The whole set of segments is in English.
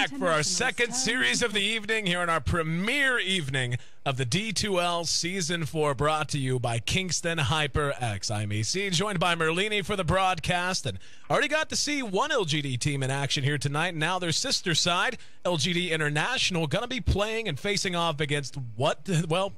back for our second series of the evening here on our premiere evening of the D2L Season 4, brought to you by Kingston HyperX. I'm AC, joined by Merlini for the broadcast, and already got to see one LGD team in action here tonight. Now their sister side, LGD International, going to be playing and facing off against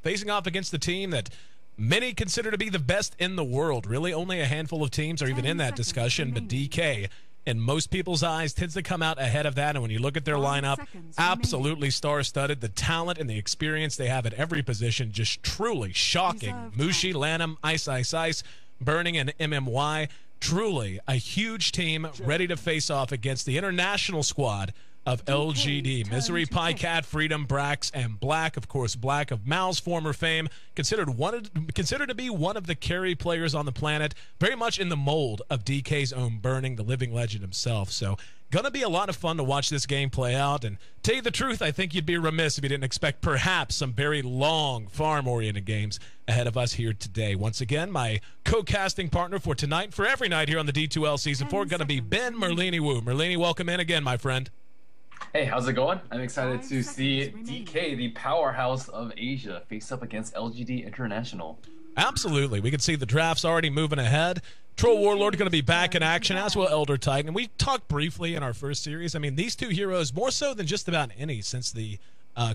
facing off against the team that many consider to be the best in the world. Really, only a handful of teams are even in that discussion, but DK, in most people's eyes, tends to come out ahead of that. And when you look at their lineup, absolutely star-studded. The talent and the experience they have at every position, just truly shocking. Mushi, Lanham, Ice, Burning, and MMY. Truly a huge team ready to face off against the international squad of LGD. Misery, Pycat, Freedom, Brax, and Black. Of course, Black of Mal's former fame, considered to be one of the carry players on the planet, very much in the mold of DK's own Burning, the living legend himself. So, gonna be a lot of fun to watch this game play out. And tell you the truth, I think you'd be remiss if you didn't expect perhaps some very long, farm-oriented games ahead of us here today. Once again, my co-casting partner for tonight and for every night here on the D2L Season 4 gonna be Ben Merlini Wu. Merlini, welcome in again, my friend. Hey, how's it going? I'm excited to see DK, the powerhouse of Asia, face up against LGD International. Absolutely. We can see the draft's already moving ahead. Troll Warlord going to be back in action, as will Elder Titan. And we talked briefly in our first series. I mean, these two heroes, more so than just about any since the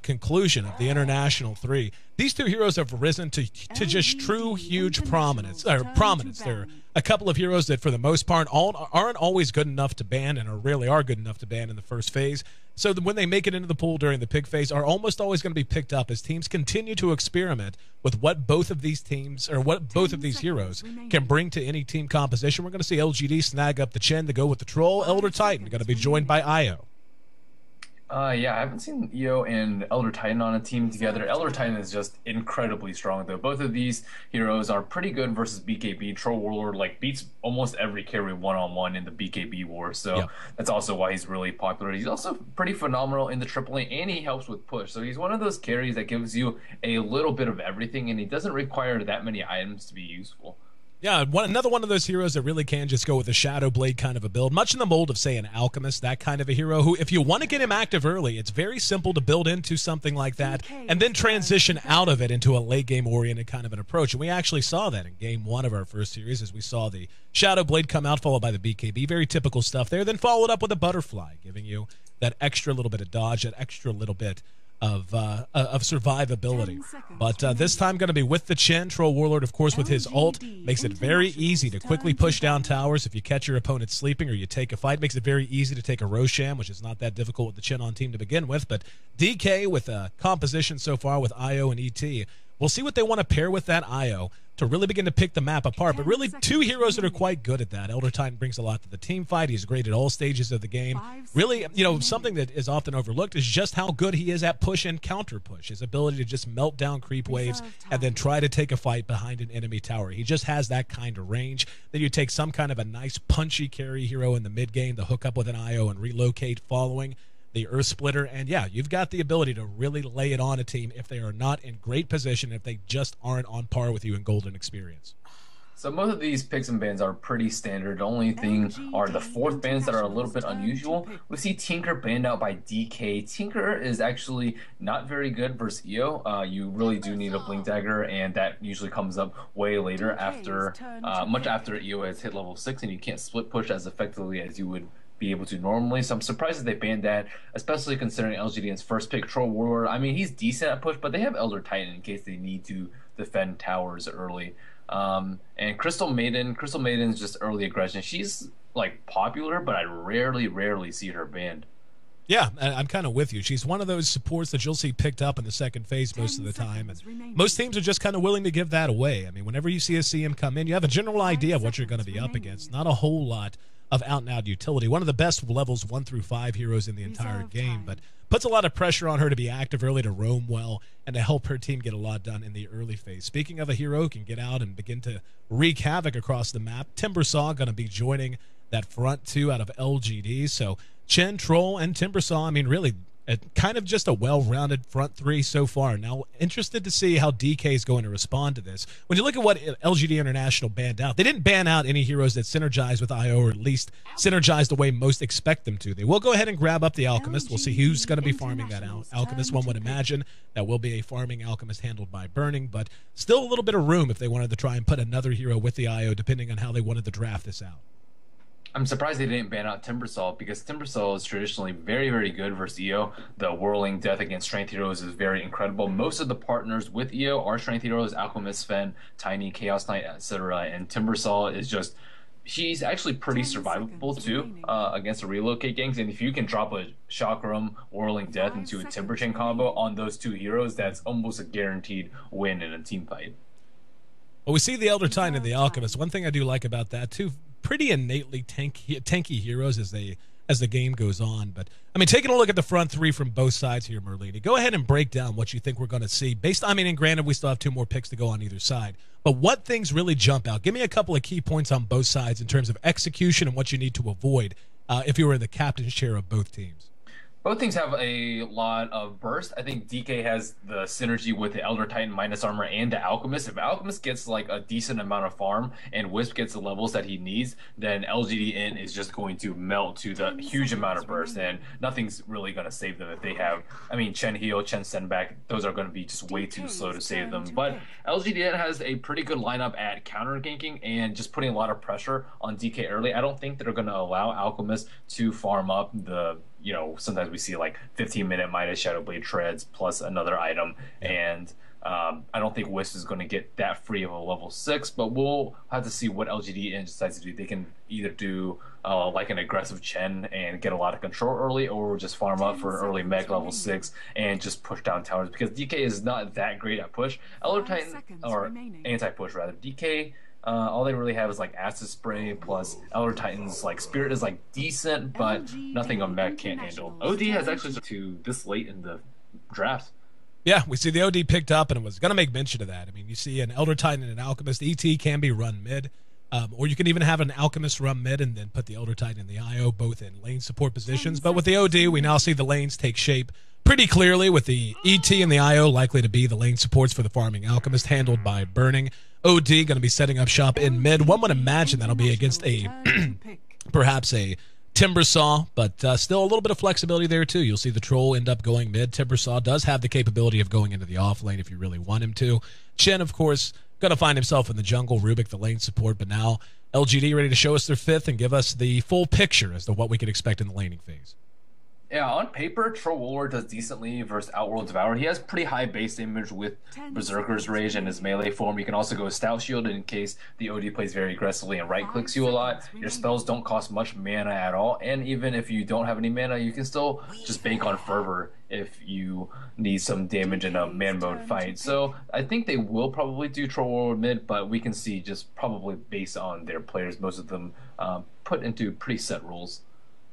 conclusion of the International 3, these two heroes have risen to just true huge prominence. There are a couple of heroes that, for the most part, aren't always good enough to ban, and really are good enough to ban in the first phase. So when they make it into the pool during the pick phase, are almost always going to be picked up as teams continue to experiment with what both of these teams, or what both of these heroes can bring to any team composition. We're going to see LGD snag up the chin to go with the Troll. Elder Titan going to be joined by Io. Yeah, I haven't seen EO and Elder Titan on a team together. Elder Titan is just incredibly strong, though. Both of these heroes are pretty good versus BKB. Troll Warlord beats almost every carry one-on-one in the BKB war, so that's also why he's really popular. He's also pretty phenomenal in the AAA, and he helps with push. So he's one of those carries that gives you a little bit of everything, and he doesn't require that many items to be useful. Yeah, another one of those heroes that really can just go with a Shadow Blade kind of a build, much in the mold of, say, an Alchemist, that kind of a hero, who, if you want to get him active early, it's very simple to build into something like that and then transition out of it into a late-game-oriented kind of an approach. And we actually saw that in Game 1 of our first series, as we saw the Shadow Blade come out, followed by the BKB. Very typical stuff there, then followed up with a Butterfly, giving you that extra little bit of dodge, that extra little bit of survivability. But this time going to be with the chin. Troll Warlord, of course, with his ult, makes it very easy to quickly push down towers if you catch your opponent sleeping or you take a fight. Makes it very easy to take a Roshan, which is not that difficult with the chin on team to begin with. But DK with a composition so far with Io and ET, we'll see what they want to pair with that Io to really begin to pick the map apart. But really, two heroes that are quite good at that. Elder Titan brings a lot to the team fight. He's great at all stages of the game. Really, something that is often overlooked is just how good he is at push and counter push. His ability to just melt down creep waves and then try to take a fight behind an enemy tower. He just has that kind of range. Then you take some kind of a nice punchy carry hero in the mid game to hook up with an Io and relocate following the Earth Splitter, and yeah, you've got the ability to really lay it on a team if they are not in great position, if they just aren't on par with you in golden experience. So most of these picks and bans are pretty standard. The only thing are the fourth bans that are a little bit unusual. We see Tinker banned out by DK. Tinker is actually not very good versus EO. You really do need a Blink Dagger, and that usually comes up way later, after much after EO has hit level 6, and you can't split push as effectively as you would be able to normally. So I'm surprised that they banned that, especially considering LGD's first pick, Troll Warlord. I mean, he's decent at push, but they have Elder Titan in case they need to defend towers early. And Crystal Maiden's just early aggression. She's popular, but I rarely see her banned. Yeah, I'm kind of with you. She's one of those supports that you'll see picked up in the second phase most of the time, and most teams are just kind of willing to give that away. I mean, whenever you see a CM come in, you have a general idea of what you're going to be up against. Not a whole lot of out-and-out utility. One of the best levels 1 through 5 heroes in the entire game, but puts a lot of pressure on her to be active early, to roam well, and to help her team get a lot done in the early phase. Speaking of a hero who can get out and begin to wreak havoc across the map, Timbersaw going to be joining that front two out of LGD. So Chen, Troll, and Timbersaw, I mean, really, Kind of just a well-rounded front three so far. Now, interested to see how DK is going to respond to this. When you look at what LGD International banned out, they didn't ban out any heroes that synergize with IO, or at least synergize the way most expect them to. They will go ahead and grab up the Alchemist. We'll see who's going to be farming that Alchemist. One would imagine that will be a farming Alchemist handled by Burning, but still a little bit of room if they wanted to try and put another hero with the IO, depending on how they wanted to draft this out. I'm surprised they didn't ban out Timbersaw, because Timbersaw is traditionally very, very good versus EO. The Whirling Death against Strength Heroes is very incredible. Most of the partners with EO are Strength Heroes, Alchemist, Sven, Tiny, Chaos Knight, etc. And Timbersaw is just, she's actually pretty survivable too against the relocate gangs. And if you can drop a Chakram, Whirling Death into a Timber Chain combo on those two heroes, that's almost a guaranteed win in a team fight. Well, we see the Elder Titan and the Alchemist. One thing I do like about that too, pretty innately tanky heroes as the game goes on. But I mean, taking a look at the front three from both sides here, Merlini, go ahead and break down what you think we're going to see based. I mean, and granted, we still have 2 more picks to go on either side, but what things really jump out? Give me a couple of key points on both sides in terms of execution and what you need to avoid if you were in the captain's chair of both teams. Both teams have a lot of burst. I think DK has the synergy with the Elder Titan minus armor and the Alchemist. If Alchemist gets like a decent amount of farm and Wisp gets the levels that he needs, then LGD.int is just going to melt to the huge amount of burst, and nothing's really going to save them if they have, I mean, Chen Heal, Chen send back, those are going to be just way too slow to save them. But LGD.int has a pretty good lineup at counter ganking and just putting a lot of pressure on DK early. I don't think they're going to allow Alchemist to farm up the, you know, sometimes we see like 15-minute Midas Shadowblade Treads plus another item, and I don't think Wisp is going to get that free of a level 6, but we'll have to see what LGD decides to do. They can either do like an aggressive Chen and get a lot of control early, or just farm up for an early mech level 6 and just push down towers, because DK is not that great at push. Elder Titan, or anti-push rather, DK, all they really have is like Acid Spray plus Elder Titan's like Spirit is like decent, but nothing a mech can't handle. OD has actually to this late in the draft. Yeah, we see the OD picked up, and it was going to make mention of that. I mean, you see an Elder Titan and an Alchemist. ET can be run mid, or you can even have an Alchemist run mid and then put the Elder Titan and the IO both in lane support positions. But with the OD, we now see the lanes take shape pretty clearly, with the ET and the IO likely to be the lane supports for the farming Alchemist, handled by Burning. OD going to be setting up shop in mid. One would imagine that'll be against a perhaps a Timbersaw, but still a little bit of flexibility there too. You'll see the Troll end up going mid. Timbersaw does have the capability of going into the off lane if you really want him to. Chen, of course, going to find himself in the jungle. Rubik, the lane support, but now LGD ready to show us their fifth and give us the full picture as to what we could expect in the laning phase. Yeah, on paper, Troll Warlord does decently versus Outworld Devourer. He has pretty high base damage with Berserker's Rage and his melee form. You can also go Stout Shield in case the OD plays very aggressively and right-clicks you a lot. Your spells don't cost much mana at all, and even if you don't have any mana, you can still just bank on Fervor if you need some damage in a man-mode fight. So I think they will probably do Troll Warlord mid, but we can see just probably based on their players, most of them put into pretty set rules.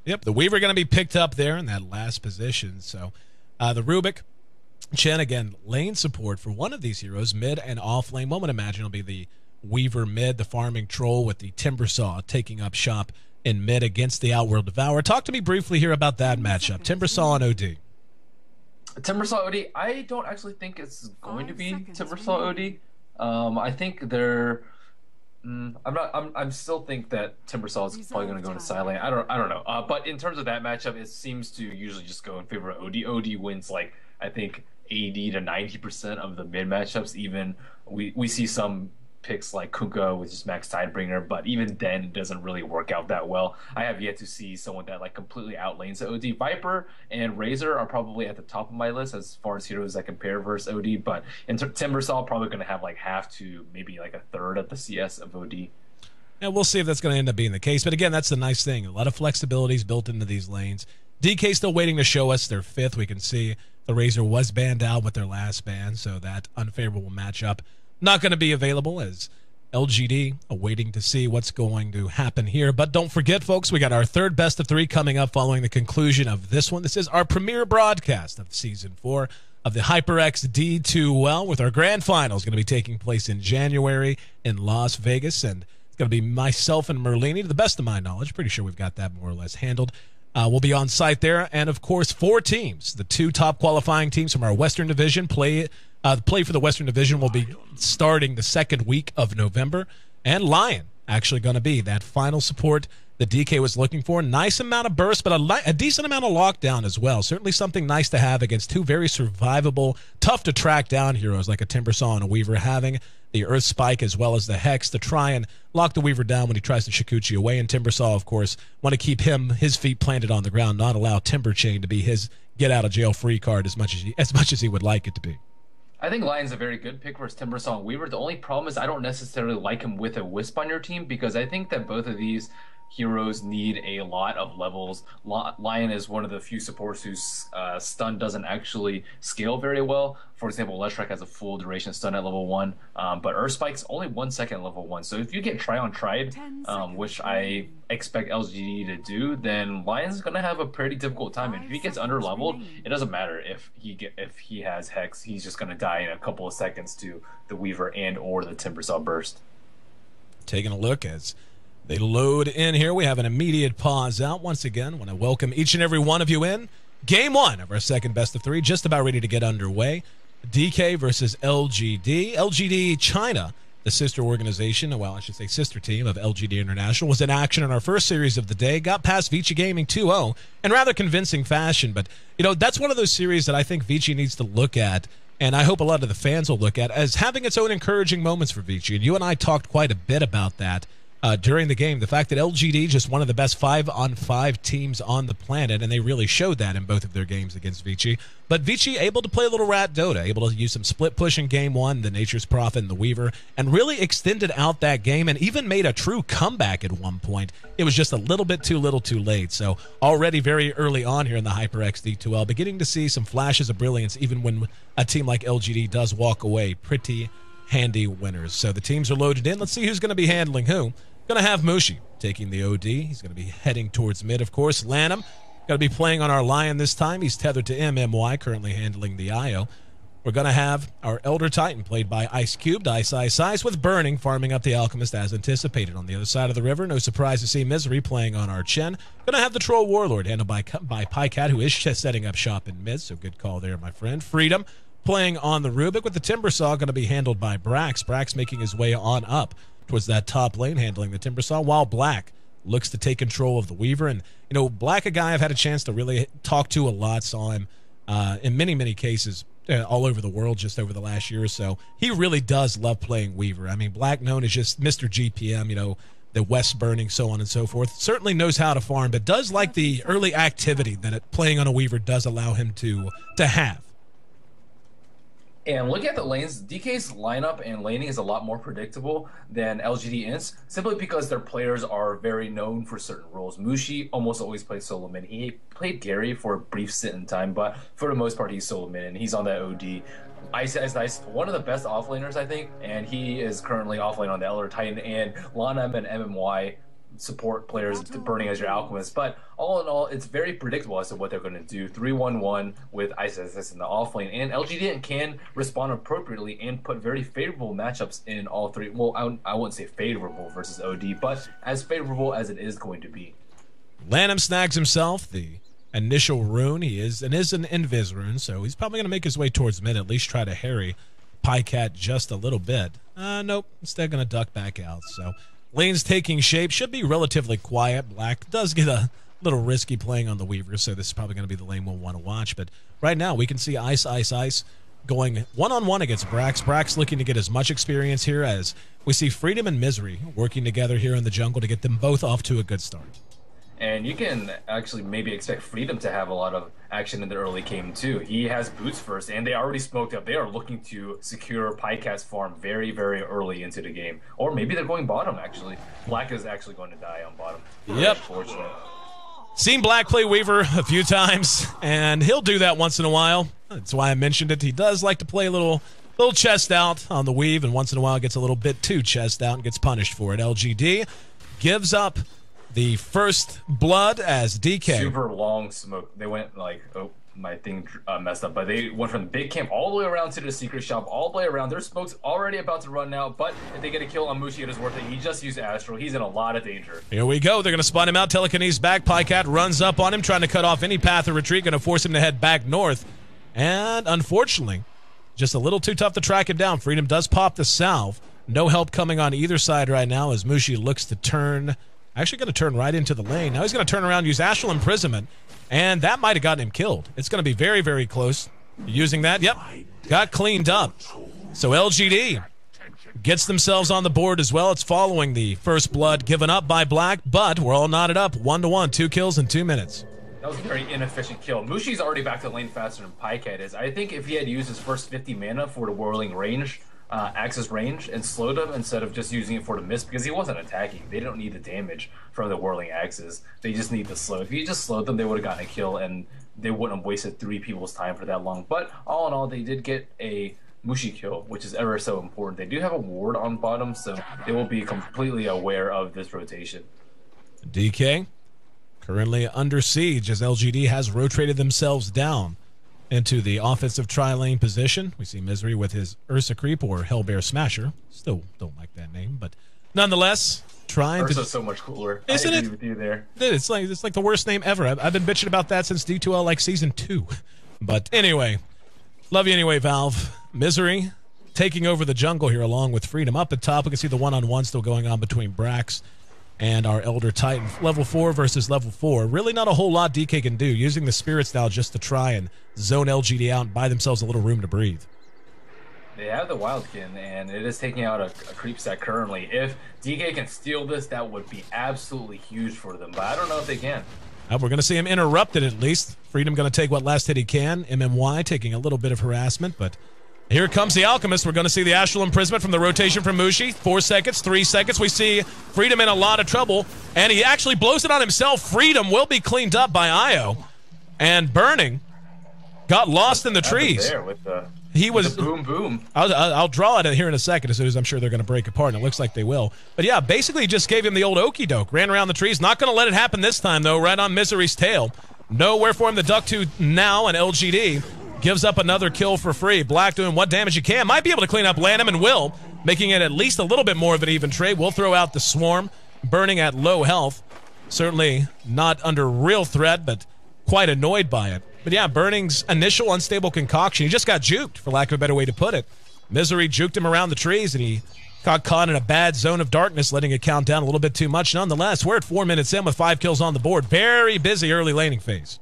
Yep, the Weaver going to be picked up there in that last position. So the Rubik, Chen, again, lane support for one of these heroes, mid and off lane. One would imagine it'll be the Weaver mid, the farming Troll with the Timbersaw taking up shop in mid against the Outworld Devourer. Talk to me briefly here about that matchup, Timbersaw and OD. Timbersaw OD, I don't actually think it's going to be Timbersaw OD. I think they're... I'm still think that Timbersaw is probably going to go into silent. I don't know. But in terms of that matchup, it seems to usually just go in favor of OD. OD wins like I think 80 to 90% of the mid matchups. Even we see some picks like Kuka with just Max Tidebringer, but even then it doesn't really work out that well. I have yet to see someone that like completely outlanes the OD. Viper and Razor are probably at the top of my list as far as heroes that compare versus OD, but Timbersaw probably going to have like half to maybe like a third of the CS of OD. And we'll see if that's going to end up being the case. But again, that's the nice thing. A lot of flexibilities built into these lanes. DK still waiting to show us their fifth. We can see the Razor was banned out with their last ban, so that unfavorable matchup not going to be available, as LGD awaiting to see what's going to happen here. But don't forget, folks, we got our third best of three coming up following the conclusion of this one. This is our premiere broadcast of Season 4 of the HyperX D2L, with our grand finals going to be taking place in January in Las Vegas. And it's going to be myself and Merlini, to the best of my knowledge. Pretty sure we've got that more or less handled. will be on site there. And, of course, 4 teams. The 2 top qualifying teams from our Western Division play for the Western Division will be starting the 2nd week of November. And Lion actually going to be that final support that DK was looking for. Nice amount of burst, but a decent amount of lockdown as well. Certainly something nice to have against 2 very survivable, tough to track down heroes like a Timbersaw and a Weaver, having the Earth Spike as well as the Hex to try and lock the Weaver down when he tries to Shikuchi away. And Timbersaw, of course, want to keep his feet planted on the ground, not allow Timber Chain to be his get-out-of-jail-free card as much as he would like it to be. I think Lion's a very good pick versus Timbersaw and Weaver. The only problem is I don't necessarily like him with a Wisp on your team, because I think that both of these heroes need a lot of levels. Lion is one of the few supports whose stun doesn't actually scale very well. For example, Leshrac has a full duration stun at level 1, but Earth Spike's only 1 second at level 1. So if you get Try on Tried, which I expect LGD to do, then Lion's going to have a pretty difficult time. And if he gets under leveled, it doesn't matter if he has Hex. He's just going to die in a couple of seconds to the Weaver and or the Timbersaw burst. Taking a look as they load in here. We have an immediate pause out. Once again, want to welcome each and every one of you in. Game 1 of our second best of 3, just about ready to get underway. DK versus LGD. LGD China, the sister organization, well, I should say sister team of LGD International, was in action in our first series of the day. Got past Vici Gaming 2-0 in rather convincing fashion. But, that's one of those series that I think Vici needs to look at, and I hope a lot of the fans will look at, as having its own encouraging moments for Vici. And you and I talked quite a bit about that during the game. The fact that LGD just one of the best 5-on-5 teams on the planet, and they really showed that in both of their games against Vici. But Vici able to play a little rat Dota, able to use some split push in game 1, the Nature's Prophet and the Weaver, and really extended out that game and even made a true comeback at one point. It was just a little bit too little too late. So already very early on here in the HyperX D2L, beginning to see some flashes of brilliance even when a team like LGD does walk away pretty handy winners. So the teams are loaded in. Let's see who's going to be handling who. Going to have Mushi taking the OD. He's going to be heading towards mid, of course. Lanham going to be playing on our Lion this time. He's tethered to MMY, currently handling the IO. We're going to have our Elder Titan, played by Ice Cubed, Ice, with Burning, farming up the Alchemist as anticipated. On the other side of the river, no surprise to see Misery playing on our Chen. Going to have the Troll Warlord, handled by Pycat, who is setting up shop in mid, so good call there, my friend. Freedom playing on the Rubik, with the Timbersaw going to be handled by Brax. Brax making his way on up towards that top lane, handling the Timbersaw, while Black looks to take control of the Weaver. And, Black, a guy I've had a chance to really talk to a lot, saw him in many cases all over the world just over the last year or so. He really does love playing Weaver. I mean, Black, known as just Mr. GPM, the West Burning, so on and so forth, certainly knows how to farm, but does like the early activity that playing on a Weaver does allow him to have. And looking at the lanes, DK's lineup and laning is a lot more predictable than LGD.int's, simply because their players are very known for certain roles. Mushi almost always plays solo mid. He played Gary for a brief stint in time, but for the most part, he's solo mid, and he's on that OD. Ice, one of the best offlaners, I think, and he is currently offlane on the Elder Titan, and Lanham and MMY support players Burning as your Alchemist. But all in all, it's very predictable as to what they're going to do. 3-1-1 with Ice in the offlane, and LGD can respond appropriately and put very favorable matchups in all 3. Well, I wouldn't say favorable versus OD, but as favorable as it is going to be. Lanham snags himself the initial rune. He is an Invis rune, so he's probably going to make his way towards mid, at least try to harry Pycat just a little bit. Nope, instead going to duck back out. So lane's taking shape, should be relatively quiet. Black does get a little risky playing on the Weaver, so this is probably going to be the lane we'll want to watch. But right now, we can see Ice going one-on-one against Brax. Brax looking to get as much experience here as we see Freedom and Misery working together here in the jungle to get them both off to a good start. And you can actually maybe expect Freedom to have a lot of action in the early game too. He has boots first, and they already smoked up. They are looking to secure Pycat's farm very early into the game. Or maybe they're going bottom, actually. Black is actually going to die on bottom. Yep. Unfortunate. Seen Black play Weaver a few times, and he'll do that once in a while. That's why I mentioned it. He does like to play a little chest out on the weave, and once in a while gets a little bit too chest out and gets punished for it. LGD gives up the first blood as DK. Super long smoke. They went like, oh, my thing messed up, but they went from the big camp all the way around to the secret shop, all the way around. Their smoke's already about to run out, but if they get a kill on Mushi, it is worth it. He just used Astro. He's in a lot of danger. Here we go. They're going to spot him out. Telekinesis back. Pycat runs up on him, trying to cut off any path of retreat, going to force him to head back north. And unfortunately, just a little too tough to track him down. Freedom does pop the salve. No help coming on either side right now as Mushi looks to turn. Actually going to turn right into the lane. Now he's going to turn around, use Astral Imprisonment, and that might have gotten him killed. It's going to be very, very close. Using that, yep, got cleaned up. So LGD gets themselves on the board as well. It's following the first blood given up by Black, but we're all knotted up 1-1, 2 kills in 2 minutes. That was a very inefficient kill. Mushi's already back to the lane faster than Pycat is. I think if he had used his first 50 mana for the whirling range, Axis range, and slowed him instead of just using it for the miss, because he wasn't attacking. They don't need the damage from the whirling axes. They just need the slow. If he just slowed them, they would have gotten a kill, and they wouldn't have wasted 3 people's time for that long. But all in all, they did get a Mushi kill, which is ever so important. They do have a ward on bottom, so they will be completely aware of this rotation. DK currently under siege as LGD has rotated themselves down into the offensive tri-lane position. We see Misery with his Ursa Creep or Hellbear Smasher. Still don't like that name, but nonetheless, trying Ursa's to... so much cooler. Isn't I it? agree with you there. It's like the worst name ever. I've been bitching about that since D2L like season 2. But anyway, love you anyway, Valve. Misery taking over the jungle here along with Freedom. Up at top, we can see the one-on-one still going on between Brax and our Elder Titan. Level 4 versus level 4. Really not a whole lot DK can do, using the Spirit Style just to try and zone LGD out and buy themselves a little room to breathe. They have the Wildkin, and it is taking out a creep set currently. If DK can steal this, that would be absolutely huge for them, but I don't know if they can. We're going to see him interrupted at least. Freedom going to take what last hit he can. MMY taking a little bit of harassment, but here comes the Alchemist. We're going to see the Astral Imprisonment from the rotation from Mushi. 4 seconds, 3 seconds. We see Freedom in a lot of trouble, and he actually blows it on himself. Freedom will be cleaned up by Io, and Burning got lost in the trees. There with the, he was the boom boom. I'll draw it here in a second as soon as I'm sure they're going to break apart, and it looks like they will. But yeah, basically just gave him the old okey doke. Ran around the trees. Not going to let it happen this time, though, right on Misery's tail. Nowhere for him to duck to now, and LGD gives up another kill for free. Black doing what damage he can. Might be able to clean up Lanham and will, making it at least a little bit more of an even trade. We'll throw out the Swarm, Burning at low health. Certainly not under real threat, but quite annoyed by it. But yeah, Burning's initial unstable concoction, he just got juked, for lack of a better way to put it. Misery juked him around the trees, and he got caught in a bad zone of darkness, letting it count down a little bit too much. Nonetheless, we're at 4 minutes in with 5 kills on the board. Very busy early laning phase.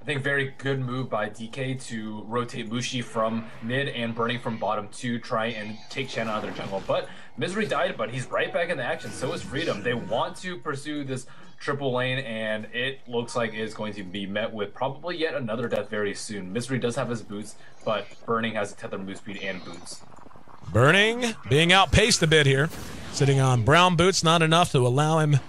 I think very good move by DK to rotate Mushi from mid and Burning from bottom to try and take Shannon out of their jungle. But Misery died, but he's right back in the action. So is Freedom. They want to pursue this triple lane, and it looks like it's going to be met with probably yet another death very soon. Misery does have his boots, but Burning has a tether move speed and boots. Burning being outpaced a bit here. Sitting on brown boots, not enough to allow him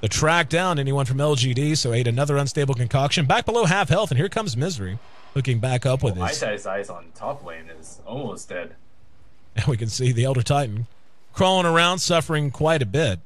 to track down anyone from LGD, so ate another unstable concoction. Back below half health, and here comes Misery. Hooking back up with his... Ice on top lane is almost dead. And we can see the Elder Titan crawling around, suffering quite a bit.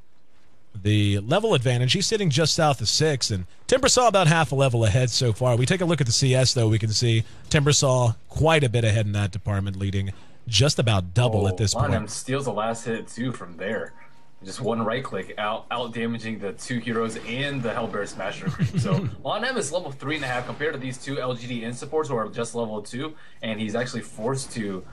The level advantage, he's sitting just south of 6, and Timbersaw about half a level ahead so far. We take a look at the CS, though, we can see Timbersaw quite a bit ahead in that department, leading just about double at this point. Lanham steals the last hit, too, from there. Just one right click out damaging the 2 heroes and the Hellbear Smasher creep. So Lanham is level 3.5 compared to these 2 LGD supports who are just level 2, and he's actually forced to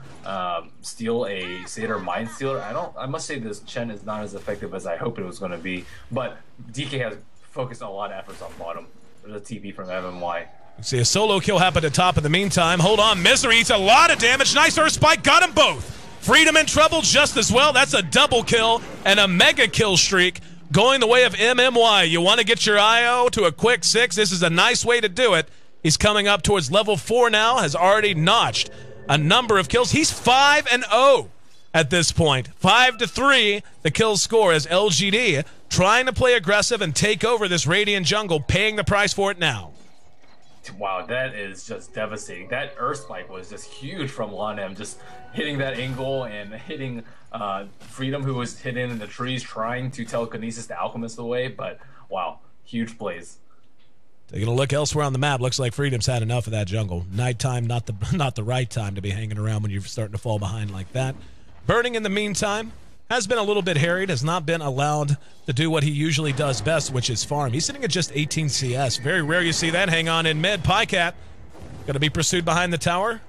steal a Satyr Mind Stealer. I must say this Chen is not as effective as I hoped it was going to be, but DK has focused a lot of efforts on bottom. There's a TP from MMY. See a solo kill happen at top in the meantime. Hold on, Misery eats a lot of damage. Nice Earth Spike, got them both. Freedom in trouble just as well. That's a double kill and a mega kill streak going the way of MMY. You want to get your IO to a quick 6. This is a nice way to do it. He's coming up towards level 4 now, has already notched a number of kills. He's 5-0 at this point. 5-3 the kill score as LGD trying to play aggressive and take over this Radiant jungle, paying the price for it now. Wow, that is just devastating. That Earth Spike was just huge from Lanham, just hitting that angle and hitting Freedom, who was hidden in the trees trying to telekinesis the Alchemist away. But wow, huge plays. Taking a look elsewhere on the map, looks like Freedom's had enough of that jungle. Nighttime, not the right time to be hanging around when you're starting to fall behind like that. Burning, in the meantime, has been a little bit harried, has not been allowed to do what he usually does best, which is farm. He's sitting at just 18 CS. Very rare you see that. Hang on in mid. Pycat going to be pursued behind the tower.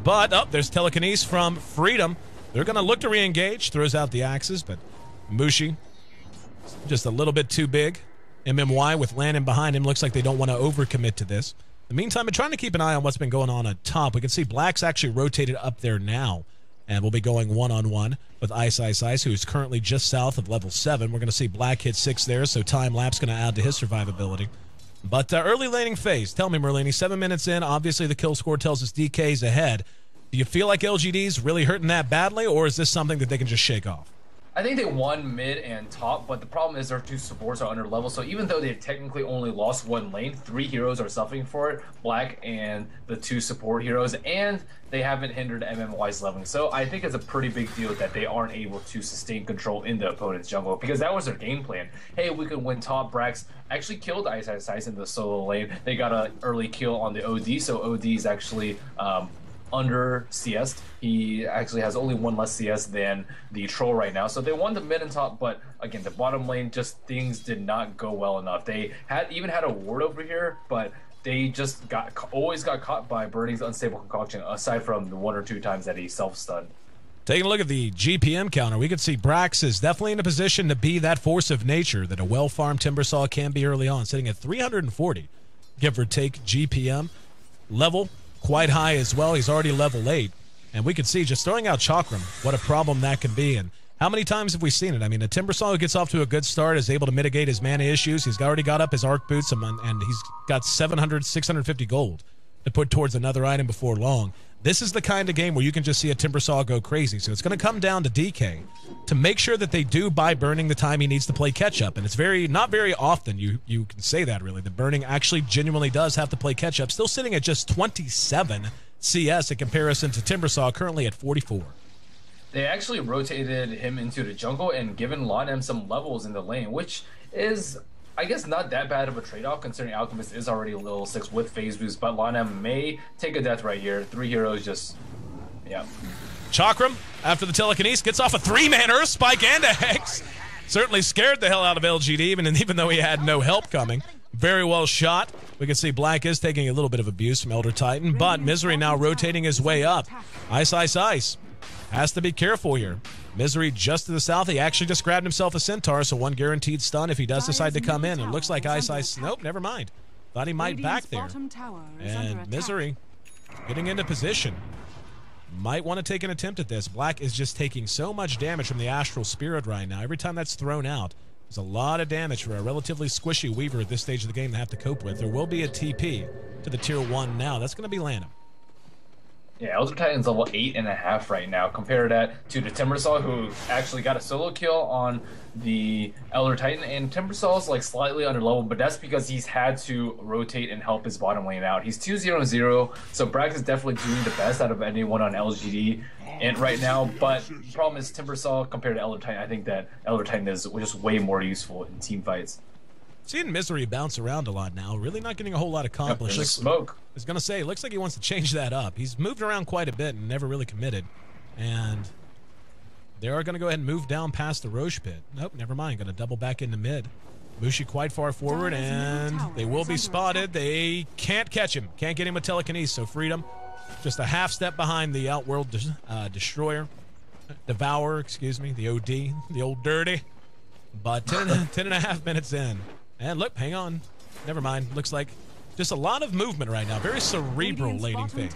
But, there's telekinesis from Freedom. They're going to look to re-engage. Throws out the axes, but Mushi just a little bit too big. MMY with Lannon behind him. Looks like they don't want to overcommit to this. In the meantime, we're trying to keep an eye on what's been going on top. We can see Black's actually rotated up there now. And we'll be going one-on-one with Ice, who's currently just south of level 7. We're going to see Black hit 6 there, so time lapse going to add to his survivability. But early laning phase. Tell me, Merlini, 7 minutes in, obviously the kill score tells us DK's ahead. Do you feel like LGD's really hurting that badly, or is this something that they can just shake off? I think they won mid and top, but the problem is their 2 supports are under level. So even though they technically only lost 1 lane, 3 heroes are suffering for it, Black and the 2 support heroes, and they haven't hindered MMY's leveling. So I think it's a pretty big deal that they aren't able to sustain control in the opponent's jungle, because that was their game plan. Hey, we could win top. Brax actually killed Ice in the solo lane. They got an early kill on the OD, so OD is actually under CS. He actually has only 1 less CS than the troll right now. So they won the mid and top, but again, the bottom lane, just things did not go well enough. They even had a ward over here, but they just always got caught by Birdie's unstable concoction, aside from the 1 or 2 times that he self-stunned. Taking a look at the GPM counter, we can see Brax is definitely in a position to be that force of nature that a well-farmed Timbersaw can be early on, sitting at 340, give or take GPM. Level quite high as well. He's already level 8. And we can see just throwing out Chakram, what a problem that can be. And how many times have we seen it? I mean, a Timbersaw who gets off to a good start is able to mitigate his mana issues. He's already got up his arc boots, and he's got 700, 650 gold to put towards another item before long. This is the kind of game where you can just see a Timbersaw go crazy. So it's going to come down to DK to make sure that they do buy Burning the time he needs to play catch-up. And it's not very often you can say that, really. The Burning actually genuinely does have to play catch-up. Still sitting at just 27 CS in comparison to Timbersaw, currently at 44. They actually rotated him into the jungle and given Lanem some levels in the lane, which is, I guess, not that bad of a trade-off, considering Alchemist is already level 6 with phase boost, but Lanem may take a death right here. 3 heroes just, yeah. Chakram, after the telekinesis, gets off a 3-man Earth Spike and a Hex. Certainly scared the hell out of LGD, even though he had no help coming. Very well shot. We can see Black is taking a little bit of abuse from Elder Titan, but Misery now rotating his way up. Ice. Has to be careful here. Misery just to the south. He actually just grabbed himself a Centaur, so 1 guaranteed stun if he does decide to come in. It looks like Ice. Nope, never mind. Thought he might back there. And Misery getting into position. Might want to take an attempt at this. Black is just taking so much damage from the Astral Spirit right now. Every time that's thrown out, there's a lot of damage for a relatively squishy Weaver at this stage of the game to have to cope with. There will be a TP to the tier 1 now. That's going to be Lanham. Yeah, Elder Titan's level 8.5 right now. Compare that to the Timbersaw, who actually got a solo kill on the Elder Titan, and Timbersaw's like slightly under level, but that's because he's had to rotate and help his bottom lane out. He's 2-0-0, so Brax is definitely doing the best out of anyone on LGD and right now, but the problem is Timbersaw compared to Elder Titan, I think that Elder Titan is just way more useful in team fights. Seeing Misery bounce around a lot now, really not getting a whole lot accomplished. Yep, smoke. I was going to say, looks like he wants to change that up. He's moved around quite a bit and never really committed. And they are going to go ahead and move down past the Roche pit. Nope, never mind. Going to double back into mid. Mushi quite far forward, and they will be spotted. They can't catch him. Can't get him with telekinesis, so Freedom just a half step behind the Outworld Destroyer. Devourer, excuse me, the OD, the old dirty. But 10.5 minutes in. And look, hang on. Never mind. Looks like just a lot of movement right now. Very cerebral laning phase.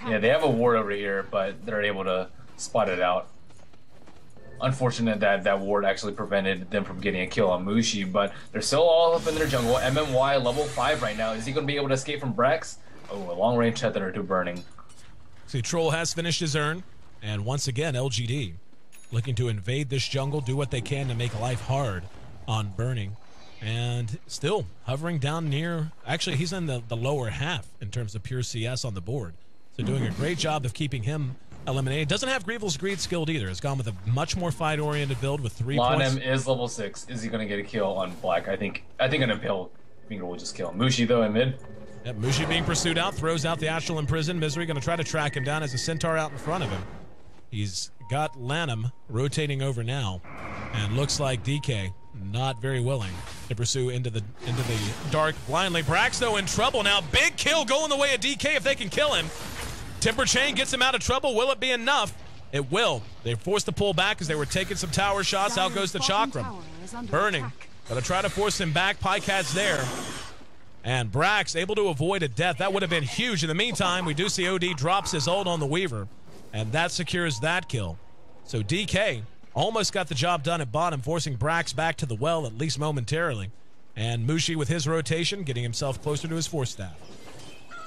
Yeah, they have a ward over here, but they're able to spot it out. Unfortunate that that ward actually prevented them from getting a kill on Mushi, but they're still all up in their jungle. MMY level 5 right now. Is he going to be able to escape from Brax? Oh, a long-range tether to Burning. See, Troll has finished his urn, and once again, LGD looking to invade this jungle, do what they can to make life hard on Burning. And still hovering down near, actually he's in the lower half in terms of pure CS on the board. So doing a great job of keeping him eliminated. Doesn't have Grievel's Greed skilled either. Has gone with a much more fight-oriented build with 3 points. Lanem is level 6. Is he going to get a kill on Black? I think an Impale Finger will just kill him. Mushi, though, in mid. Yep, Mushi being pursued out, throws out the Astral Imprison. Misery going to try to track him down as a Centaur out in front of him. He's got Lanham rotating over now, and looks like DK not very willing to pursue into the dark blindly. Brax, though, in trouble now. Big kill going the way of DK if they can kill him. Timber Chain gets him out of trouble. Will it be enough? It will. They're forced to pull back as they were taking some tower shots. Out goes the Chakram. Burning. Gonna try to force him back. Pycat's there. And Brax able to avoid a death. That would have been huge. In the meantime, we do see OD drops his ult on the Weaver. And that secures that kill. So DK almost got the job done at bottom, forcing Brax back to the well, at least momentarily. And Mushi with his rotation, getting himself closer to his force staff.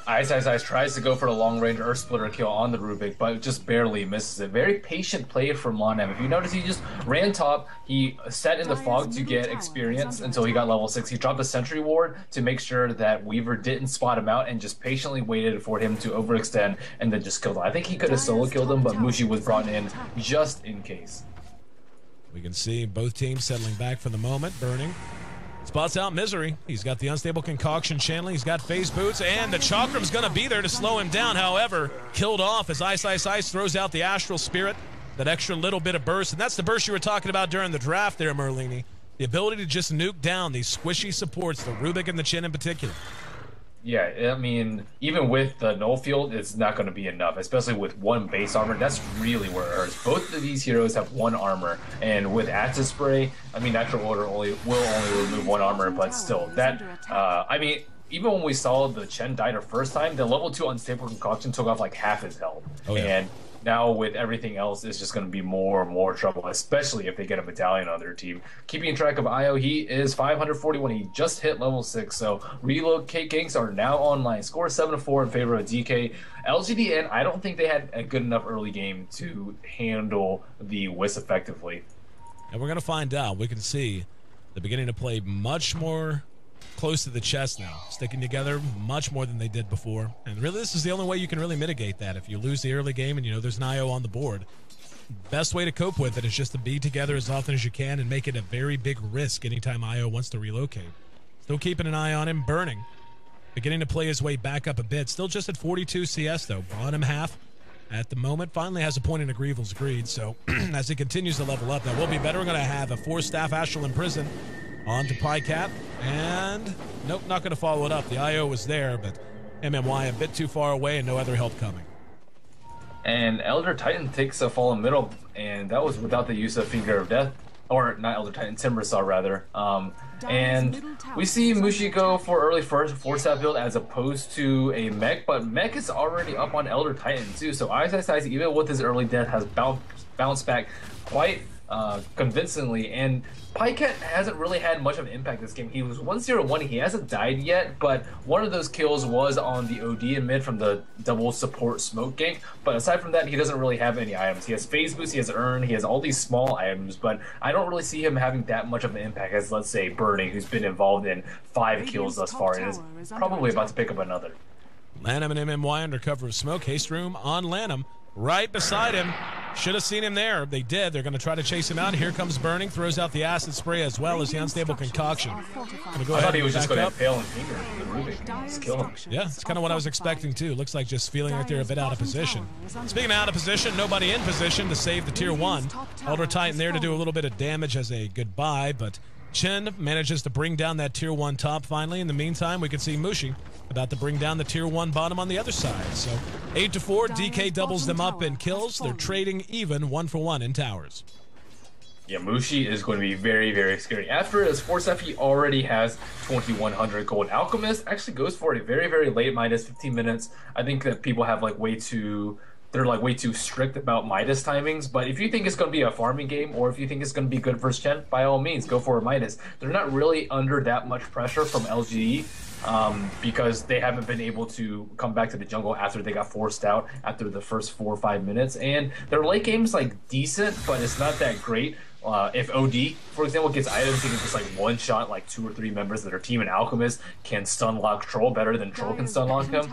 Ice tries to go for the long-range Earth Splitter kill on the Rubik, but just barely misses it. Very patient play from Lanham. If you notice, he just ran top. He sat in the fog to get experience until he got level 6. He dropped a Sentry Ward to make sure that Weaver didn't spot him out and just patiently waited for him to overextend and then just killed him. I think he could have solo killed him, but Mushi was brought in just in case. We can see both teams settling back for the moment. Burning spots out Misery. He's got the Unstable Concoction channeling. He's got Phase Boots, and the Chakram's going to be there to slow him down. However, killed off as Ice throws out the Astral Spirit. That extra little bit of burst, and that's the burst you were talking about during the draft there, Merlini. The ability to just nuke down these squishy supports, the Rubik and the Chin in particular. Yeah, I mean, even with the null field, it's not going to be enough, especially with one base armor. That's really where it hurts. Both of these heroes have one armor, and with Acid Spray, I mean, Natural Order will only remove one armor, but still, that, I mean, even when we saw the Chen die the first time, the level 2 Unstable Concoction took off like half his health. Oh, yeah. And now with everything else, it's just going to be more and more trouble, especially if they get a Battalion on their team. Keeping track of IO, he is 541. He just hit level 6, so relocate ganks are now online. Score 7-4 in favor of DK. LGD.int, I don't think they had a good enough early game to handle the Wisp effectively. And we're going to find out. We can see they're beginning to play much more close to the chest now, sticking together much more than they did before. And really, this is the only way you can really mitigate that. If you lose the early game and you know there's an IO on the board, best way to cope with it is just to be together as often as you can and make it a very big risk anytime IO wants to relocate. Still keeping an eye on him. Burning, beginning to play his way back up a bit. Still just at 42 CS though. Bottom half at the moment. Finally has a point in Agreeable's Greed. So as he continues to level up, that will be better. We're going to have a 4-staff Astral Imprison on to Pycat, and nope, not going to follow it up. The IO was there, but MMY a bit too far away and no other help coming. And Elder Titan takes a fall in middle, and that was without the use of Finger of Death. Or not Elder Titan, Timbersaw rather. And we see Mushi go for early four-staff build as opposed to a mech, but mech is already up on Elder Titan too, so Ice, even with his early death, has bounced back quite convincingly, and Pycat hasn't really had much of an impact this game. He was 1-0-1, he hasn't died yet, but one of those kills was on the OD in mid from the double support smoke gank, but aside from that, he doesn't really have any items. He has Phase Boost, he has Urn, he has all these small items, but I don't really see him having that much of an impact as, let's say, Burning, who's been involved in 5 kills thus far and is probably about to pick up another. Lanham and MMY under cover of smoke. Haste Room on Lanham. Right beside him. Should have seen him there. They did. They're going to try to chase him out. Here comes Burning. Throws out the Acid Spray as well as the Unstable Concoction. I thought he was just going to impale and Finger the Rubik and just kill him. Yeah, it's kind of what I was expecting too. Looks like just feeling like they're a bit out of position. Speaking of out of position, nobody in position to save the Tier 1. Elder Titan there to do a little bit of damage as a goodbye, but Chen manages to bring down that Tier 1 top finally. In the meantime, we can see Mushi about to bring down the Tier 1 bottom on the other side. So 8-4, DK doubles them up in kills. They're trading even 1-for-1 in towers. Yeah, Mushi is going to be very, very scary. After his 4-staff, he already has 2100 gold. Alchemist actually goes for a very, very late Midas, 15 minutes. I think that people have like way too strict about Midas timings, but if you think it's going to be a farming game or if you think it's going to be good versus Chen, by all means, go for a Midas. They're not really under that much pressure from LGE because they haven't been able to come back to the jungle after they got forced out after the first 4 or 5 minutes, and their late game's like decent, but it's not that great. If OD, for example, gets items, he can just like one-shot like 2 or 3 members of their team, and Alchemist can stun lock Troll better than Troll can stun lock him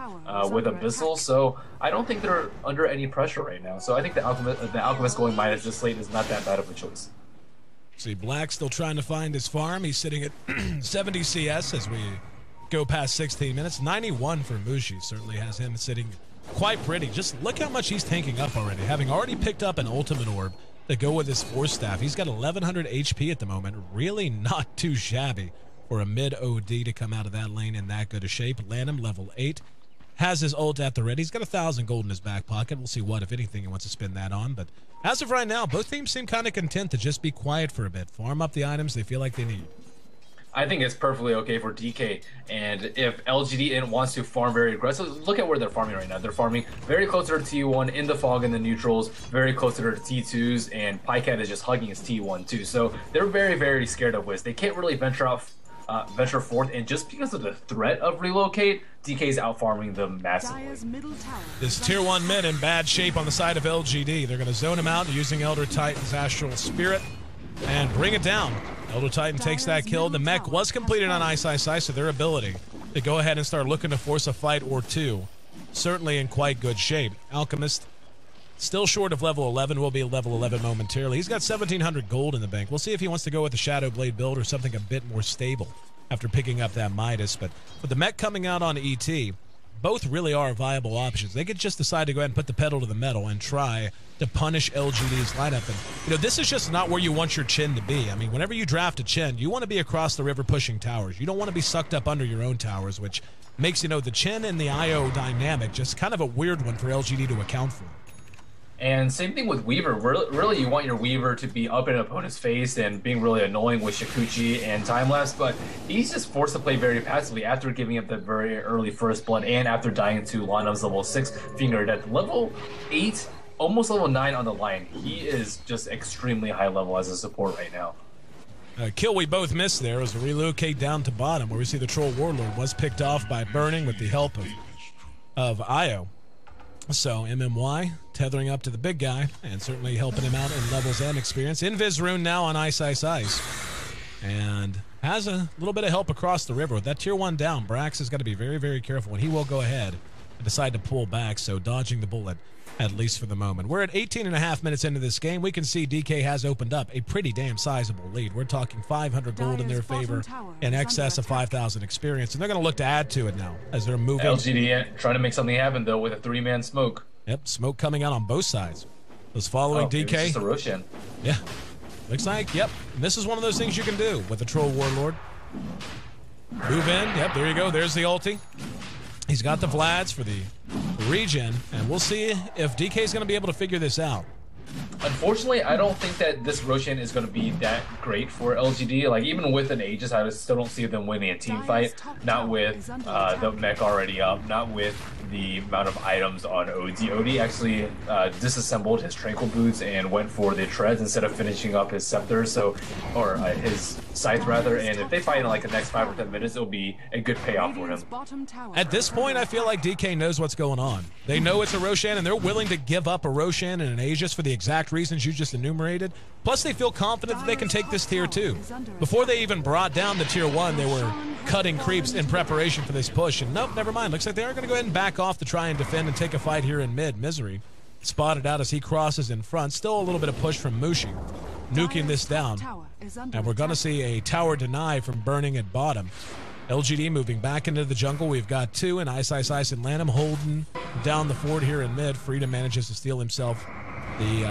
with Abyssal. So I don't think they're under any pressure right now. So I think the Alchemist going Midas this late is not that bad of a choice. See, Black still trying to find his farm. He's sitting at 70 CS as we go past 16 minutes. 91 for Mushi. Certainly has him sitting quite pretty. Just look how much he's tanking up already. Having already picked up an ultimate orb to go with his Force Staff. He's got 1100 HP at the moment. Really not too shabby for a mid OD to come out of that lane in that good a shape. Lanham, level 8. Has his ult at the ready. He's got 1,000 gold in his back pocket. We'll see what, if anything, he wants to spend that on. But as of right now, both teams seem kind of content to just be quiet for a bit. Farm up the items they feel like they need. I think it's perfectly okay for DK. And if LGD.int wants to farm very aggressive, look at where they're farming right now. They're farming very close to their T1 in the fog in the neutrals, very close to their T2s, and Pycat is just hugging his T1 too. So they're very, very scared of Wiz. They can't really venture forth, and just because of the threat of relocate, DK's out farming them massively. This tier 1 mid in bad shape on the side of LGD. They're going to zone him out using Elder Titan's Astral Spirit and bring it down. Elder Titan takes that kill. The mech was completed on Ice, so their ability to go ahead and start looking to force a fight or two, certainly in quite good shape. Alchemist still short of level 11, will be level 11 momentarily. He's got 1,700 gold in the bank. We'll see if he wants to go with the Shadow Blade build or something a bit more stable after picking up that Midas. But with the mech coming out on ET, both really are viable options. They could just decide to go ahead and put the pedal to the metal and try to punish LGD's lineup. And, you know, this is just not where you want your Chen to be. I mean, whenever you draft a Chen, you want to be across the river pushing towers. You don't want to be sucked up under your own towers, which makes, you know, the Chen and the IO dynamic just kind of a weird one for LGD to account for. And same thing with Weaver. Really, you want your Weaver to be up in an opponent's face and being really annoying with Shikuchi and time-lapse, but he's just forced to play very passively after giving up that very early first blood and after dying to Lana's level 6 finger at level 8, almost level 9 on the line. He is just extremely high level as a support right now. Kill we both missed there was a relocate down to bottom, where we see the Troll Warlord was picked off by Burning with the help of IO. So MMY tethering up to the big guy and certainly helping him out in levels and experience. Invis Rune now on Ice, and has a little bit of help across the river. With that tier 1 down, Brax has got to be very, very careful, and he will go ahead and decide to pull back, so dodging the bullet at least for the moment. We're at 18.5 minutes into this game. We can see DK has opened up a pretty damn sizable lead. We're talking 500 gold in their favor, in excess of 5,000 experience, and they're going to look to add to it now as they're moving. LGD trying to make something happen, though, with a 3-man smoke. Yep, smoke coming out on both sides. Was following DK. It's just a Roshan. Yeah, looks like, yep. And this is one of those things you can do with the Troll Warlord. Move in, yep, there you go. There's the ulti. He's got the Vlads for the regen, and we'll see if DK is going to be able to figure this out. Unfortunately, I don't think that this Roshan is going to be that great for LGD. Like, even with an Aegis, I still don't see them winning a team fight. Not with the mech already up, not with the amount of items on OD. OD actually disassembled his Tranquil Boots and went for the Treads instead of finishing up his Scepter, or his Scythe rather, and if they fight in like the next 5 or 10 minutes, it'll be a good payoff for him. At this point, I feel like DK knows what's going on. They know it's a Roshan, and they're willing to give up a Roshan and an Aegis for the exact reasons you just enumerated. Plus, they feel confident that they can take this tier 2. Before they even brought down the tier 1, they were cutting creeps in preparation for this push, and nope, never mind. Looks like they are going to go ahead and back off to try and defend and take a fight here in mid. Misery spotted out as he crosses in front. Still a little bit of push from Mushi, nuking this down. And we're going to see a tower deny from Burning at bottom. LGD moving back into the jungle. We've got 2 and Ice, and Lanham holding down the fort here in mid. Freedom manages to steal himself the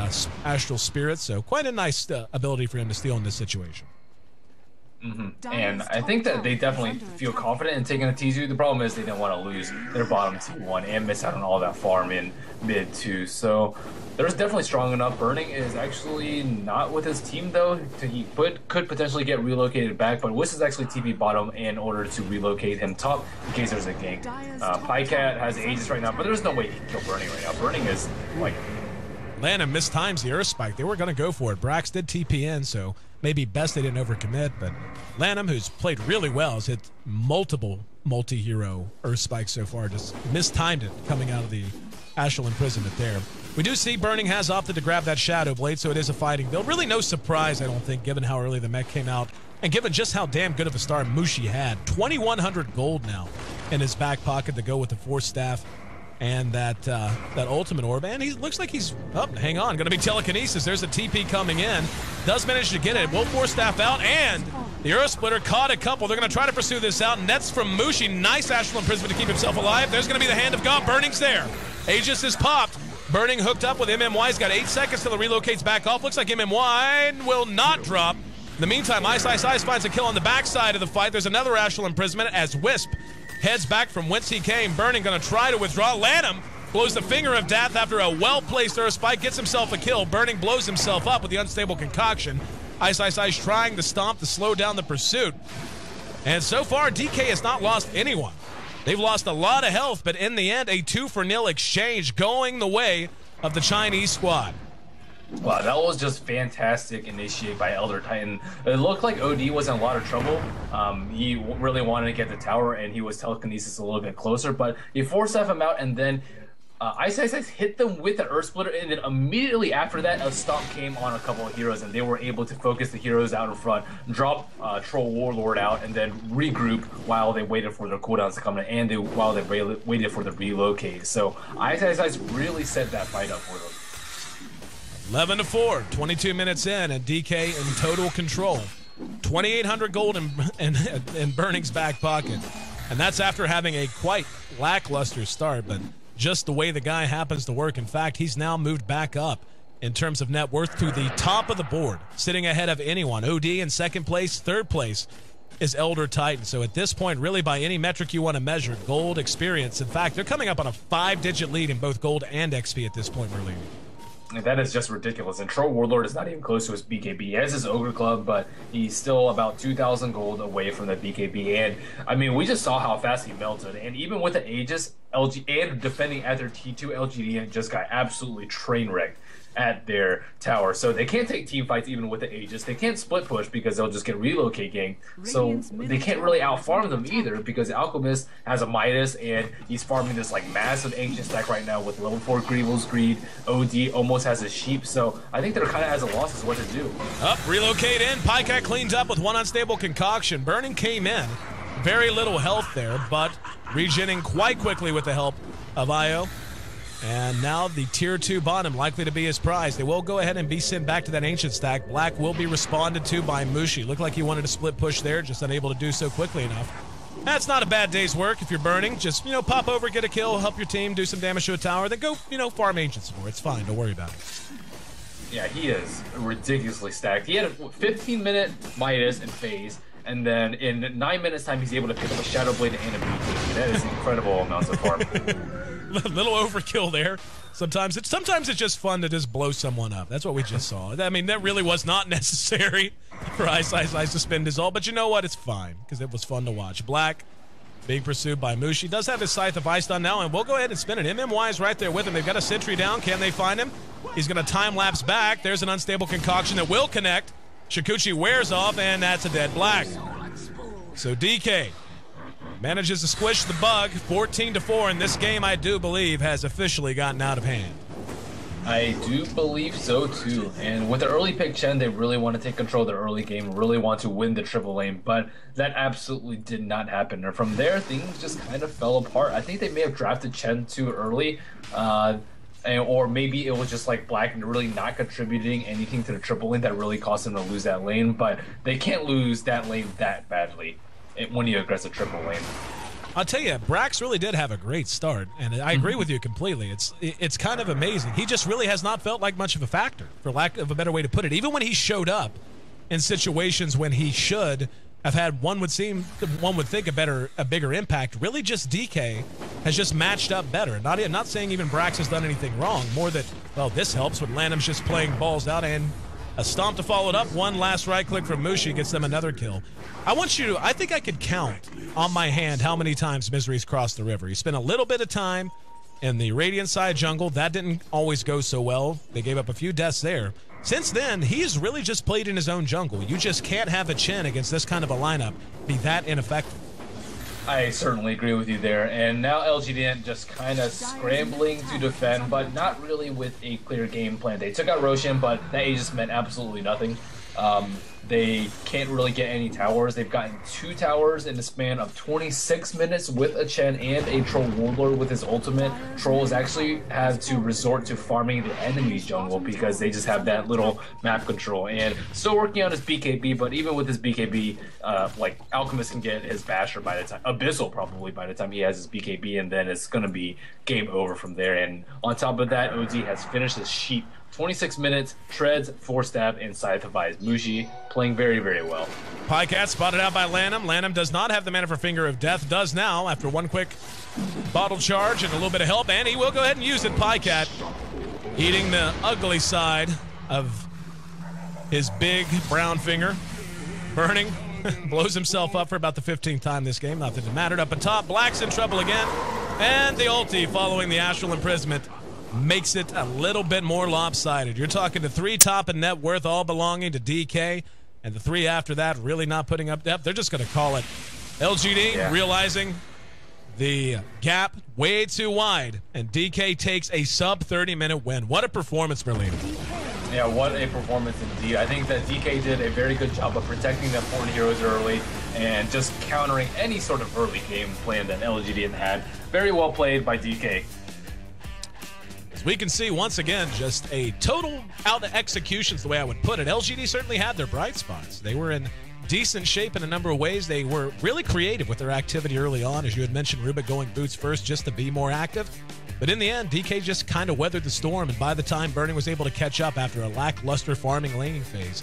Astral Spirit, so quite a nice ability for him to steal in this situation. And I think that they definitely feel confident in taking a T2. The problem is they didn't want to lose their bottom T1 and miss out on all that farm in mid too. So they're definitely strong enough. Burning is actually not with his team though. He could potentially get relocated back, but Wiz is actually TP bottom in order to relocate him top in case there's a gank. Pycat has Aegis right now, but there's no way he can kill Burning right now. Burning is like... Lanham mistimes the Earth Spike. They were going to go for it. Brax did TP in, so maybe best they didn't overcommit, but Lanham, who's played really well, has hit multiple multi-hero Earth Spikes so far, just mistimed it coming out of the Astral Imprisonment there. We do see Burning has opted to grab that Shadow Blade, so it is a fighting build. Really no surprise, I don't think, given how early the mech came out, and given just how damn good of a start Mushi had. 2,100 gold now in his back pocket to go with the Force Staff and that ultimate orb, and he looks like he's hang on, gonna be telekinesis. There's a TP coming in, does manage to get it, will Force Staff out, and The Earth Splitter caught a couple. They're going to try to pursue this out. Nets from Mushi. Nice Astral Imprisonment to keep himself alive. There's going to be the Hand of God. Burning's there. Aegis is popped. Burning hooked up with MMY. He's got 8 seconds till it relocates back off. Looks like MMY will not drop. In the meantime, Ice finds a kill on the backside of the fight. There's another Astral Imprisonment as Wisp heads back from whence he came. Burning going to try to withdraw. Lanham blows the finger of death after a well-placed Earth Spike. Gets himself a kill. Burning blows himself up with the Unstable Concoction. Ice trying to stomp to slow down the pursuit. And so far, DK has not lost anyone. They've lost a lot of health, but in the end, a 2-for-0 exchange going the way of the Chinese squad. Wow, that was just fantastic initiate by Elder Titan. It looked like OD was in a lot of trouble. He really wanted to get the tower, and he was telekinesis a little bit closer, but he forced him out, and then Ice hit them with the Earth Splitter, and then immediately after that, a stomp came on a couple of heroes, and they were able to focus the heroes out in front, drop Troll Warlord out, and then regroup while they waited for their cooldowns to come in, and while they waited for the relocate. So Ice really set that fight up for them. 11-4, 22 minutes in, and DK in total control. 2,800 gold in Burning's back pocket, and that's after having a quite lackluster start, but just the way the guy happens to work. In fact, he's now moved back up in terms of net worth to the top of the board, sitting ahead of anyone. OD in second place. Third place is Elder Titan. So at this point, really by any metric you want to measure, gold, experience. In fact, they're coming up on a 5-digit lead in both gold and XP at this point, really. That is just ridiculous. And Troll Warlord is not even close to his BKB. He has his Ogre Club, but he's still about 2,000 gold away from the BKB. And, I mean, we just saw how fast he melted. And even with the Aegis, and defending at their T2, LGD just got absolutely train wrecked at their tower. So they can't take team fights even with the Aegis. They can't split push because they'll just get relocate gang. So they can't really outfarm them either because Alchemist has a Midas and he's farming this like massive ancient stack right now with level 4 Greevil's Greed. OD almost has a sheep. So I think they're kind of has a loss as what to do. Up, relocate in. Pycat cleans up with one Unstable Concoction. Burning came in. Very little health there, but regenning quite quickly with the help of Io. And now the tier 2 bottom likely to be his prize. They will go ahead and be sent back to that ancient stack. Black will be responded to by Mushi. Looked like he wanted to split push there, just unable to do so quickly enough. That's not a bad day's work if you're Burning. Just, pop over, get a kill, help your team, do some damage to a tower, then go, farm ancients more. It's fine, don't worry about it. Yeah, he is ridiculously stacked. He had a 15-minute Midas and phase, and then in 9 minutes time, he's able to pick up a Shadow Blade and a BKB. That is incredible amounts of farm. A little overkill there. Sometimes it's just fun to just blow someone up. That's what we just saw. I mean, that really was not necessary for Ice to spend his ult, but you know what? It's fine because it was fun to watch. Black being pursued by Mushi. Does have his Scythe of Ice done now, and we'll go ahead and spin it. MMY is right there with him. They've got a sentry down. Can they find him? He's going to time-lapse back. There's an Unstable Concoction that will connect. Shikuchi wears off, and that's a dead Black. So DK manages to squish the bug. 14-4, and this game, I do believe, has officially gotten out of hand. I do believe so, too. And with the early pick Chen, they really want to take control of the early game, really want to win the triple lane, but that absolutely did not happen. And from there, things just kind of fell apart. I think they may have drafted Chen too early, or maybe it was just like Black really not contributing anything to the triple lane that really caused them to lose that lane, but they can't lose that lane that badly when you aggressive triple lane. I'll tell you, Brax really did have a great start, and I agree with you completely. It's kind of amazing. He just really has not felt like much of a factor, for lack of a better way to put it. Even when he showed up in situations when he should have had, one would think, a bigger impact. Really, just DK has just matched up better. Not saying even Brax has done anything wrong. More that, well, this helps when Lanham's just playing balls out, and a stomp to follow it up. One last right click from Mushi gets them another kill. I think I could count on my hand how many times Misery's crossed the river. He spent a little bit of time in the Radiant side jungle. That didn't always go so well. They gave up a few deaths there. Since then, he's really just played in his own jungle. You just can't have a Chen against this kind of a lineup be that ineffective. I certainly agree with you there. And now LGD.int just kind of scrambling to defend, but not really with a clear game plan. They took out Roshan, but that just meant absolutely nothing. They can't really get any towers. They've gotten 2 towers in the span of 26 minutes with a Chen and a Troll Warlord with his ultimate. Trolls actually have to resort to farming the enemy's jungle because they just have that little map control. And still working on his BKB, but even with his BKB, like Alchemist can get his Basher by the time, Abyssal probably by the time he has his BKB, and then it's going to be game over from there. And on top of that, OG has finished his Sheep. 26 minutes, Treads, 4-stab, and Scythe of Eyes. Mushi playing very, very well. Pycat spotted out by Lanham. Lanham does not have the mana for Finger of Death. Does now after one quick bottle charge and a little bit of help, and he will go ahead and use it. Pycat eating the ugly side of his big brown finger. Burning. Blows himself up for about the 15th time this game. Nothing to matter. Up atop, Black's in trouble again. And the ulti following the Astral Imprisonment makes it a little bit more lopsided. You're talking to 3 top in net worth, all belonging to DK, and the 3 after that really not putting up depth. They're just going to call it. LGD realizing the gap way too wide, and DK takes a sub 30-minute win. What a performance, Merlina. Yeah, what a performance indeed. I think that DK did a very good job of protecting the important heroes early and just countering any sort of early game plan that LGD had. Very well played by DK. As we can see, once again, just a total out of execution is the way I would put it. LGD certainly had their bright spots. They were in decent shape in a number of ways. They were really creative with their activity early on. As you had mentioned, Rubik going boots first just to be more active. But in the end, DK just kind of weathered the storm, and by the time Burning was able to catch up after a lackluster farming laning phase,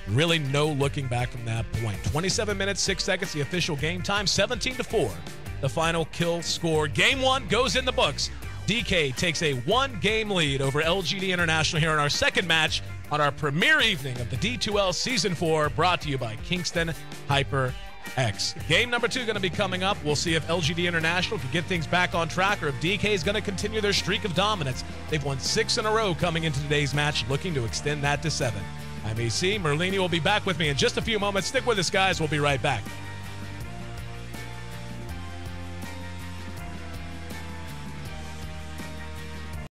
really no looking back from that point. 27 minutes, 6 seconds, the official game time, 17-4. The final kill score. Game 1 goes in the books. DK takes a 1-game lead over LGD International here in our second match on our premiere evening of the D2L Season 4, brought to you by Kingston HyperX. Game number 2 going to be coming up. We'll see if LGD International can get things back on track or if DK is going to continue their streak of dominance. They've won 6 in a row coming into today's match, looking to extend that to 7. I'm AC. Merlini will be back with me in just a few moments. Stick with us, guys. We'll be right back.